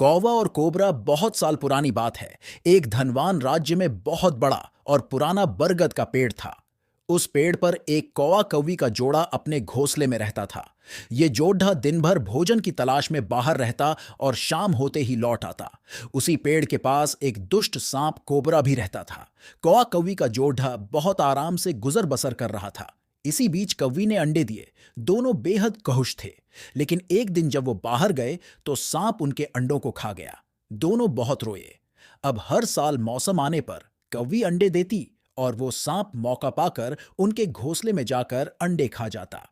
कौवा और कोबरा बहुत साल पुरानी बात है। एक धनवान राज्य में बहुत बड़ा और पुराना बरगद का पेड़ था। उस पेड़ पर एक कौवा कौवी का जोड़ा अपने घोंसले में रहता था। ये जोड़ा दिन भर भोजन की तलाश में बाहर रहता और शाम होते ही लौट आता। उसी पेड़ के पास एक दुष्ट सांप कोबरा भी रहता था। कौवा कौवी का जोड़ा बहुत आराम से गुजर बसर कर रहा था। इसी बीच कौवी ने अंडे दिए। दोनों बेहद खुश थे। लेकिन एक दिन जब वो बाहर गए तो सांप उनके अंडों को खा गया। दोनों बहुत रोए। अब हर साल मौसम आने पर कौवी अंडे देती और वो सांप मौका पाकर उनके घोंसले में जाकर अंडे खा जाता।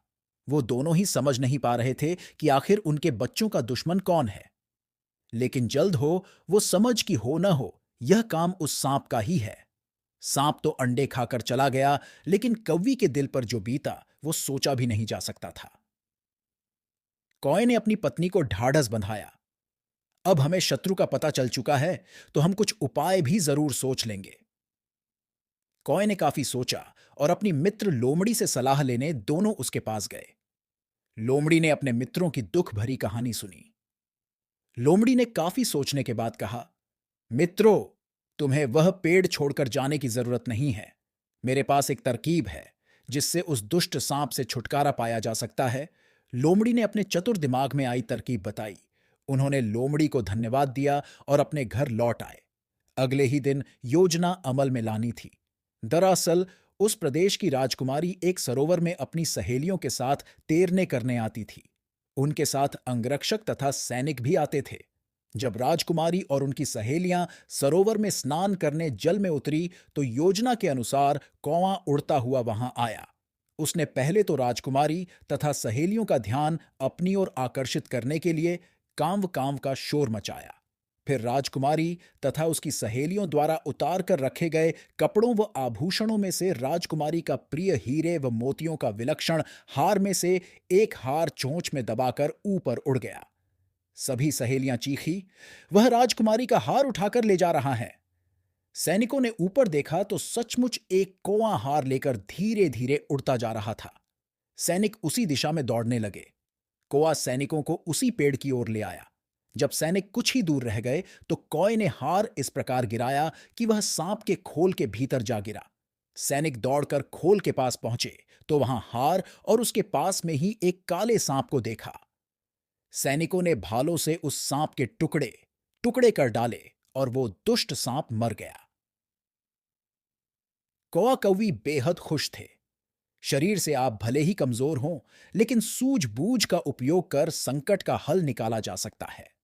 वो दोनों ही समझ नहीं पा रहे थे कि आखिर उनके बच्चों का दुश्मन कौन है। लेकिन जल्द हो वो समझ कि हो न हो, यह काम उस सांप का ही है। सांप तो अंडे खाकर चला गया, लेकिन कौवी के दिल पर जो बीता वो सोचा भी नहीं जा सकता था। कौए ने अपनी पत्नी को ढाढ़स बंधाया। अब हमें शत्रु का पता चल चुका है, तो हम कुछ उपाय भी जरूर सोच लेंगे। कौए ने काफी सोचा और अपनी मित्र लोमड़ी से सलाह लेने दोनों उसके पास गए। लोमड़ी ने अपने मित्रों की दुख भरी कहानी सुनी। लोमड़ी ने काफी सोचने के बाद कहा, मित्रों, तुम्हें वह पेड़ छोड़कर जाने की जरूरत नहीं है। मेरे पास एक तरकीब है जिससे उस दुष्ट सांप से छुटकारा पाया जा सकता है। लोमड़ी ने अपने चतुर दिमाग में आई तरकीब बताई। उन्होंने लोमड़ी को धन्यवाद दिया और अपने घर लौट आए। अगले ही दिन योजना अमल में लानी थी। दरअसल उस प्रदेश की राजकुमारी एक सरोवर में अपनी सहेलियों के साथ तैरने करने आती थी। उनके साथ अंगरक्षक तथा सैनिक भी आते थे। जब राजकुमारी और उनकी सहेलियां सरोवर में स्नान करने जल में उतरी तो योजना के अनुसार कौवा उड़ता हुआ वहां आया। उसने पहले तो राजकुमारी तथा सहेलियों का ध्यान अपनी ओर आकर्षित करने के लिए कांव कांव का शोर मचाया। फिर राजकुमारी तथा उसकी सहेलियों द्वारा उतार कर रखे गए कपड़ों व आभूषणों में से राजकुमारी का प्रिय हीरे व मोतियों का विलक्षण हार में से एक हार चोंच में दबाकर ऊपर उड़ गया। सभी सहेलियां चीखी, वह राजकुमारी का हार उठाकर ले जा रहा है। सैनिकों ने ऊपर देखा तो सचमुच एक कौवा हार लेकर धीरे धीरे उड़ता जा रहा था। सैनिक उसी दिशा में दौड़ने लगे। कौवा सैनिकों को उसी पेड़ की ओर ले आया। जब सैनिक कुछ ही दूर रह गए तो कौए ने हार इस प्रकार गिराया कि वह सांप के खोल के भीतर जा गिरा। सैनिक दौड़कर खोल के पास पहुंचे तो वहां हार और उसके पास में ही एक काले सांप को देखा। सैनिकों ने भालों से उस सांप के टुकड़े टुकड़े कर डाले और वो दुष्ट सांप मर गया। कौवा कौवी बेहद खुश थे। शरीर से आप भले ही कमजोर हों, लेकिन सूझबूझ का उपयोग कर संकट का हल निकाला जा सकता है।